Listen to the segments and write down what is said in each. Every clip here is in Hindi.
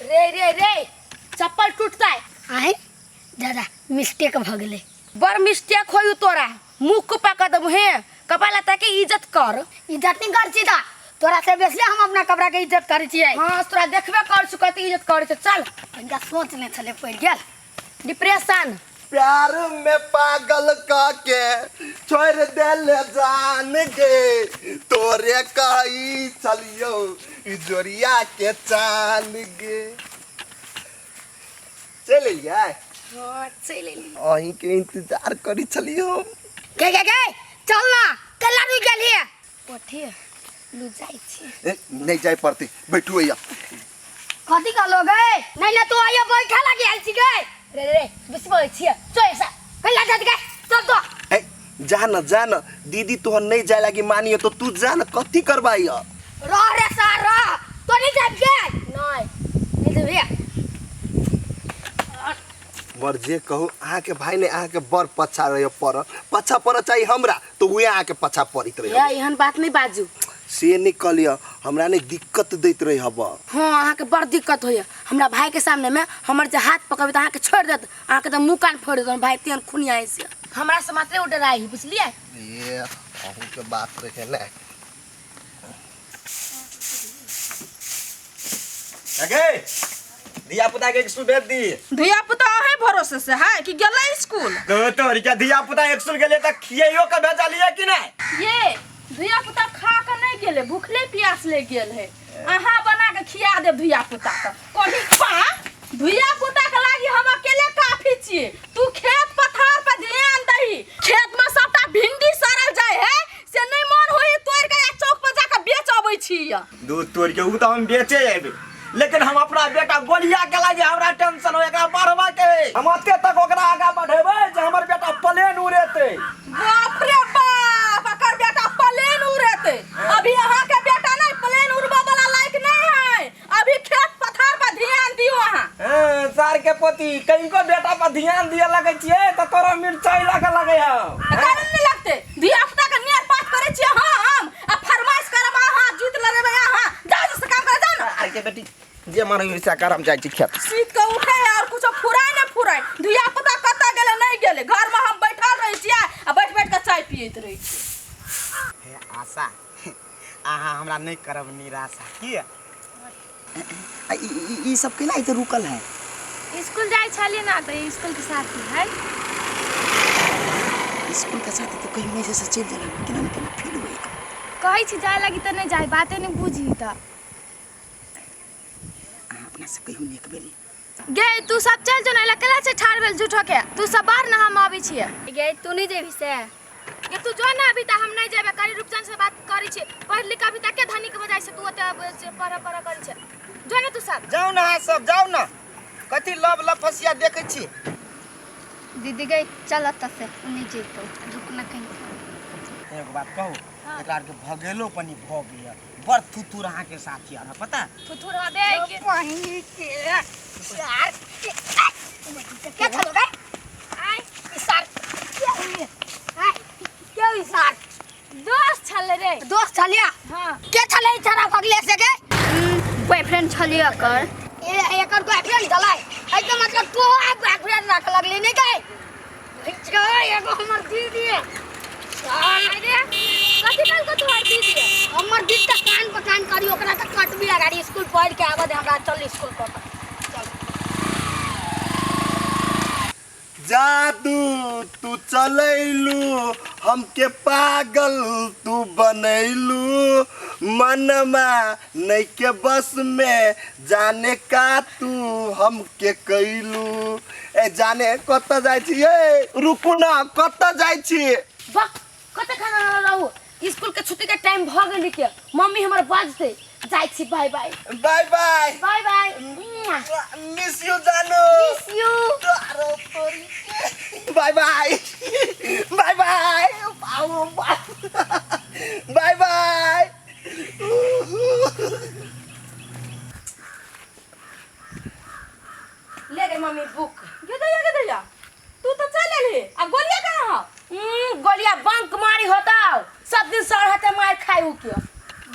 रे रे रे चप्पल टूटता है आए दादा मिस्टेक भ गेले बड़ मिस्टेक होई तोरा मुंह को पका दम हे कपाला ताके इज्जत कर इज्जत नहीं कर सीधा तोरा से बेसले हम अपना कपड़ा के इज्जत करे छियै। हां तोरा देखबे कर सुकत इज्जत करे छ चल इनका सोच ने चले पड़ गेल डिप्रेशन प्यार में पागल काके छोड़ देले जान गे तोरे कही चलियो जोरिया के चाल गे चले जाए हां चले अही के इंतजार करी चलियो के चल ना कल्ला नहीं गेलिए पठे लू जाई छी नहीं जाए पड़ती बैठू या कथी का लोग है नहीं ना तू आया बैठा लगे आइल छी गए रे रे बिस्मय छी चल ऐसा कल्ला जा गए चल तो ए जान दीदी तोहर नहीं जाए लगी मानियो तो तू जान कथी करबाई रह रे सारा तो नहीं जाब गए नहीं दे भैया बर जे कहू अहाँ के भाई ने अहाँ के बर पछा रहे पछा पर चाहिए हमरा तो हुए अहाँ के पछा पड़ित रहे या एहन बात नहीं बाजू से निकलियो हमरा ने दिक्कत देत रहे हब हां अहाँ के बड़ दिक्कत होय हमरा भाई के सामने में हमर जे हाथ पकड़बे त अहाँ के छोड़ देत अहाँ के त मुंह कान फोड़ देत भाई तेन खुनिया ऐसे हमरा से मात्र उडराई बुझलिए ये अहू के बात रहे ना अगे धिया पुता के स्कूल भेज दी धिया पुता है भरोसे से है कि गेले स्कूल तो क्या धिया पुता स्कूल गेले त खियैयो के भेजा लिए कि नहीं ये धिया पुता खा के नहीं गेले भूखले प्यास ले गेल है अहाँ बना के खिया दे धिया पुता के कोनी पा धिया पुता के लागी हम अकेले काफी छिए तू खेत पथार पे ध्यान दही खेत में सबटा भिंडी सड़ल जाय है से नहीं मन होई तोड़ के चौक पर जाके बेच आबै छी दूध तोड़ के उ त हम बेचे एबे लेकिन हम अपना बेटा गोलिया के लागी हमरा टेंशन हो एकरा मारवा के हम अते तक ओकरा आगा बढ़ेबै जे हमर बेटा प्लेन उड़ेते बाप रे बाप अकर बेटा प्लेन उड़ेते अभी अहाँ के बेटा नहीं प्लेन उड़वा वाला लायक नहीं है अभी खेत पथार पर ध्यान दियो अहाँ सार के पोती कहीं को बेटा पर ध्यान दिए लगे छिए त तोरा मिर्चाई लगे है कारण नहीं लगते धिया पुता के नियर बात करे छिए हम आ फरमाइश करब अहाँ जीत लरेबै अहाँ जाओ से काम कर जाओ ना आइ के बेटी जे मारे वैसा करम जाय छी खेत सीट के उठे और कुछ फुराय न फुराय धिया पुता कता गेले नहीं गेले घर में हम बैठल रही छिए आ बैठ के चाय पीत रही छी हे आशा आहा हमरा नहीं करब निराशा की ई सब केला इधर रुकल है स्कूल जाई छलिए ना त स्कूल के साथ है स्कूल के साथ तो कहीं में से चल जाला केना केना फील होई कहै छी जाय लागी त नहीं जाय बाते नहीं बुझी त अपना से कहियो नेक बेली गे तू सब चल जो ना लकला से ठाड़ भेल झूठो के तू सब बार ना हम आबै छिए गे तू नहीं जेबी से गे तू जो ना अभी त हम नहीं जेबे करी रूपचंद से बात करी छी पढ़ लिख अभी तक के धनी के वजह से तू ओते पर करी छ जो ना तू सब जाओ ना सब जाओ ना कथी लब लफसिया देखे छी दीदी गई चल त से नहीं जेतो रुक ना कहीं एक बात कहू एकरा के भगेलो पनी भ गया बड़ थुथुर अहाँ के साथ यार पता थुथुर हबे के पानी के यार क्या चलो गए आई सर क्या हुई हां क्या हुई सर दोस्त छले रे दोस्त छलिया हां के छले छरा भगले से के बॉयफ्रेंड छलिया कर एकर बॉयफ्रेंड चलाए एकदम मतलब तू बॉयफ्रेंड रख लगले नहीं गए जो एगो हमर दीदी है अरे कथि कल को तोहर दीदी हमर दीदी त कान पे कान करी ओकरा त कट भी गाड़ी स्कूल पढ़ के आबे हमरा चल स्कूल पर जादू तू चलैलू हमके पागल तू बनैलू मनमा नहीं के बस में जाने का तू हमके कैलू ए जाने कत जाय छिए रुकू ना कत जाय छिए बक कते खाना रहू स्कूल के छुट्टी के टाइम भ गेल के मम्मी हमर बाजते जाय छी bye bye bye bye bye bye miss you जानू miss you bye bye bye bye bye bye ले गई मम्मी बुक के दैया तू तो चल ले आ गोलिया कहां हो गोलिया बंक मारी होता सब दिन सर हाथे मार खाई उ के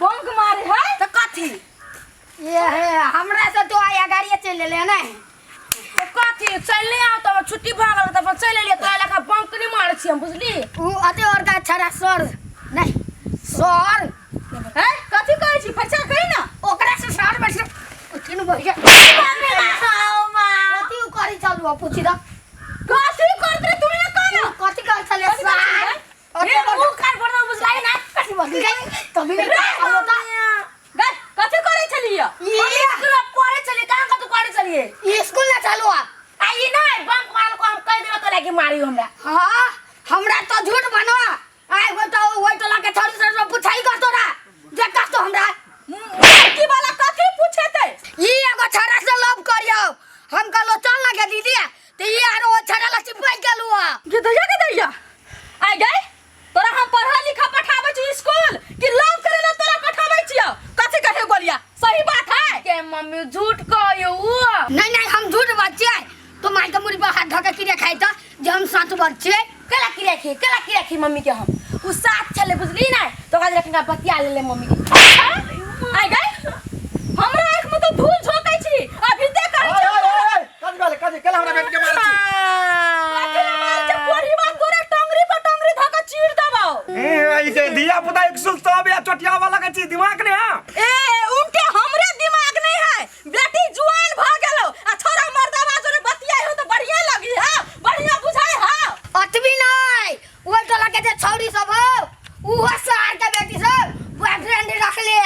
बंक मारे है त कथी ये है हमरा से तो या गाड़ी चल ले ना कथी चलने आओ तो छुट्टी भ गेल त चल एलिए तोरा लेखा बंक नहीं मारै छी हम बुझली उ अते और का छड़ा सर नहीं सर है कथी कहै छी फचा कहि ना ओकरा से सर बैठ उठिनु भइया कथी करी चलु पूछी द कथी करत रे तू ना कहना कथी कर चले सर ये मुंह काट पड़ना बुझलाई ना कथी बोल तभी आलो ता गए कथी करे छलिए ये स्कूल पढ़े चली कहां का तू पढ़े चलिए स्कूल ना चालू आई ना बंक वाल को हम कह देबे तो लागी मारी हमरा हां हमरा तो झूठ बनवा आइ बताओ ओइ टोला के छोरी से पूछाई कर तोरा जे का तो हमरा की वाला कथी पूछेते ई एगो छड़ा से लव करियो हम कहलो चल ना के दीदी ते ई आरो छड़ा ला चिपक गेलु के दैया आई गए तोरा हम पढ़ा लिखा पठाबै छी स्कूल कि लव करे ला तोरा पठाबै छी कथी कहे बोलिया सही बात है के मम्मी झूठ कहयो नहीं नहीं हम झूठ बच्चे तो माई के मुड़ी पर हाथ धके किरे खाई त जे हम सच बच्चे केला की रखी मम्मी के हम उ साथ चले बुझली ना तो काज रखना बतिया ले मम्मी के आई गए हमरा आंख में तो धूल झोंकै छी अभी देख कर काज केला हमरा बेटी के मारै छी कथी ना मार के पोरी बात तोरे टंगरी पर टंगरी धके चीर देबो आई जे दिया पुता एक सुल तो बे चटिया वाला के छी दिमाग ने ए उनके हमरे दिमाग नहीं है बेटी जुआन भ गेलो आ छोरा मर्दावा जोरे बतियाई हो तो बढ़िया लगी हां बढ़िया बुझाई हां अतवी नहीं ओइ टोला के जे छौरी सब हो उ सार के बेटी सब बॉयफ्रेंड रख ले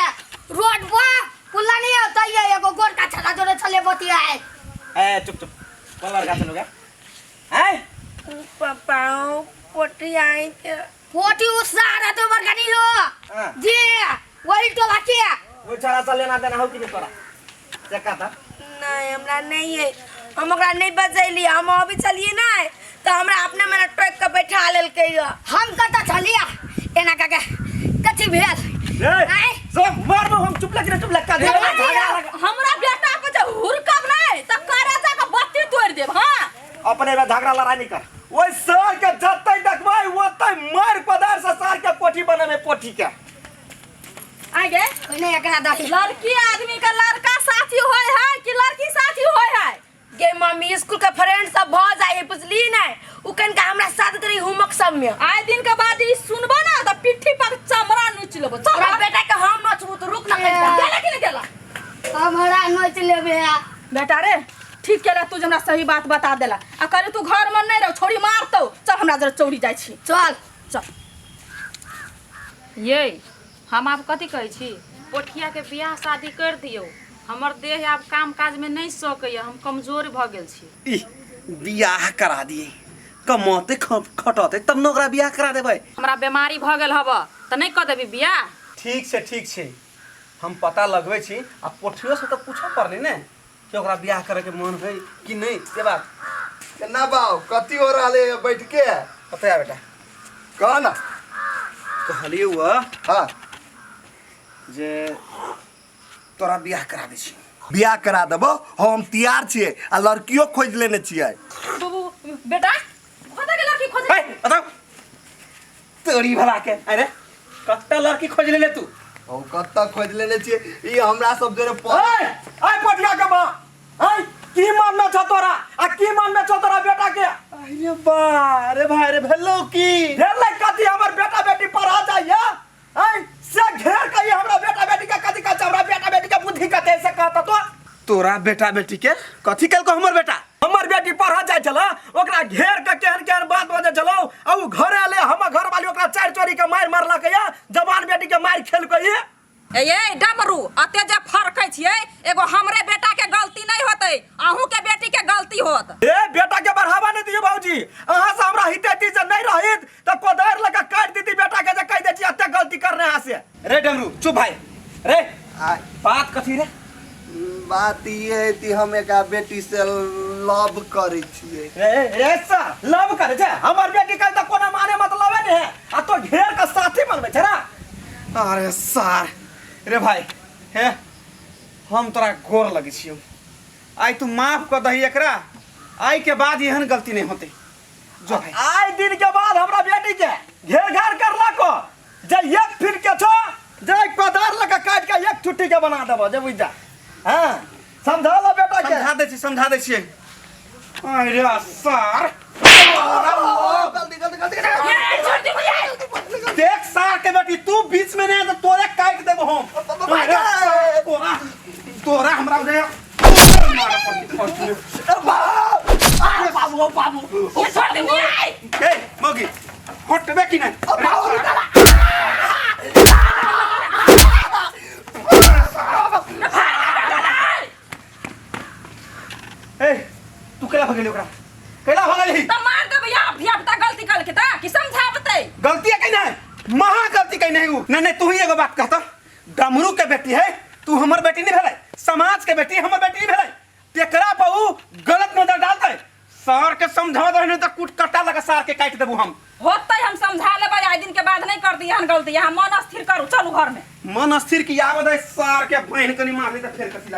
रोड पर पुल्ला नहीं होता ये एगो गोर का छला जोरे छले बतिया है ए चुप कलर का चलोगे हैं पापा पोटी आई के पोटी उ सारा तो बरगनी हो हां जे वही टोला के वो छड़ा से लेना देना हो कि नहीं तोरा चक्का था नहीं हमरा नहीं है हम ओकरा नहीं बजैली हम अभी चलिए ना तो हमरा अपने में ट्रक के बैठा लेलकै हम कत छलिया एना का कथी भेल ए सब मार दो हम चुप लग का दे हमरा बेटा को जे हुरकब नहीं त करे जा के बत्ती तोड़ देब हां अपने में झगड़ा लड़ाई नहीं कर ओइ सर के जत्तै देखबै ओतै मार पदार से सर के पोठी बने में पोठी के आगे ओने एकरा दही लड़की आदमी का लड़का साथी होय है कि लड़की साथी होय है गे मम्मी स्कूल का फ्रेंड सब भ जाए बुझली नै उ कन का हमरा साथ करी होमवर्क सब में आए दिन के बाद ई सुनबो ना त पिट्ठी पर चमड़ा नोच लेबो तोरा बेटा के हम नोचबो तो रुक ना गेला कि नहीं गेला हमरा नोच लेबे बेटा रे ठीक केला तू हमरा सही बात बता देला आ करे तू घर में नहीं रह छोड़ी मारतो चल हमरा जरा चौड़ी जाय छी चल चल ये हम आप कथी कहै छी पोठिया के बियाह शादी कर दियो हमर देह आब काम काज में नहीं सकैया हम कमजोर भ गेल छी ई बियाह करा दिए कमते खटते तब न ओकरा बियाह करा देबै हमरा बीमारी भ गेल हब त नहीं क देबी बियाह ठीक छै हम पता लगबै छी आ पोठियो से त पूछो पड़ली ने कि ओकरा बियाह करे के मन है कि नहीं से बात केना बाऊ कथी हो रहले है बैठ के पता है बेटा कह ना कहलिए हुआ हां जे तोरा बियाह करा दै छी बियाह करा देबो हम तैयार छियै आ लड़कियों खोज लेने छियै बेटा पता के लड़की खोज ए बताओ तोरी भला के अरे कत्ता लड़की खोज ले तू ओ कत्ता खोज लेने छियै ई हमरा सब जोरे आई पोठिया के मां आई की मानना छ तोरा आ की मानना छ तोरा बेटा के अरे बा रे भाई रे भेलो की भेलै कथी हमर बेटा बेटी पढ़ा जाइए आई से घेर के हमरा बेटा बेटी के कथी कहै हमरा बेटा बेटी के बुद्धि कते से कहता तो तोरा बेटा बेटी के कथी कल को हमर बेटा हमर बेटी पढ़ा जाय छला ओकरा घेर के केहन बात बजे छलो आ उ घरे आले हम घर वाली ओकरा चार चोरी के मार मारलक या जवान बेटी के मार खेल के ये डमरू अते जे फरकै छियै एगो हमरे बेटा के गलती नहीं होतै अहू के बेटी के गलती होत ए बेटा के बढ़ावा नहीं दियो बाबूजी अहां से हमरा हितेती जे नहीं रहित त कोदार लगा काट दीती बेटा के जे कह दे छी अते गलती करने हां से रे डमरू चुप भाई रे बात कथी रे बात ये है कि हम एक बेटी से लव करे छियै रे सर लव करे छै हमर बेटी कह त कोना माने मतलब है ने आ तो घेर के साथी बनबे छै ना अरे सार रे भाई हे हम तोरा गोर लगे छियो आई तू माफ कर दही एकरा आई के बाद एहन गलती नहीं होते जो भाई आज दिन के बाद हमरा बेटी के घेर घार करलको जे एक फिर के छो जे कोदार लगा काट के एक छुट्टी के बना देबो जे बुझ जा हां समझा लो बेटा के समझा दे छियै अरे सर गलती गलती गलती देख सार के बेटी तू बीच में नहीं तो तोरे काट देबो हम अरे सार, तोरा हमरा दे बाबू बाबू ये छोड़ दे मुझे ए मगी हटबे कि नहीं ए तू केला भगेली ओकरा केला भगेली तो मार दे भैया धिया पुता गलती कर के ता कि समझा बते गलती है कहीं नहीं महा गलती कहीं नहीं हूँ नहीं तू ही एगो बात कहता डमरू के बेटी है तू हमर बेटी नहीं भेलै समाज के बेटी हमर बेटी नहीं भेलै तेकरा पर ऊ गलत नजर डालते सर के समझा दे नहीं तो कुट कटा लगा सार के काट देबू हम होतै हम समझा लेबै आइ दिन के बाद नहीं कर दिया गलती यहाँ मन स्थिर करू चलू घर में मन स्थिर की आवे दे सार के बहन कनी मार ली तो फिर कथी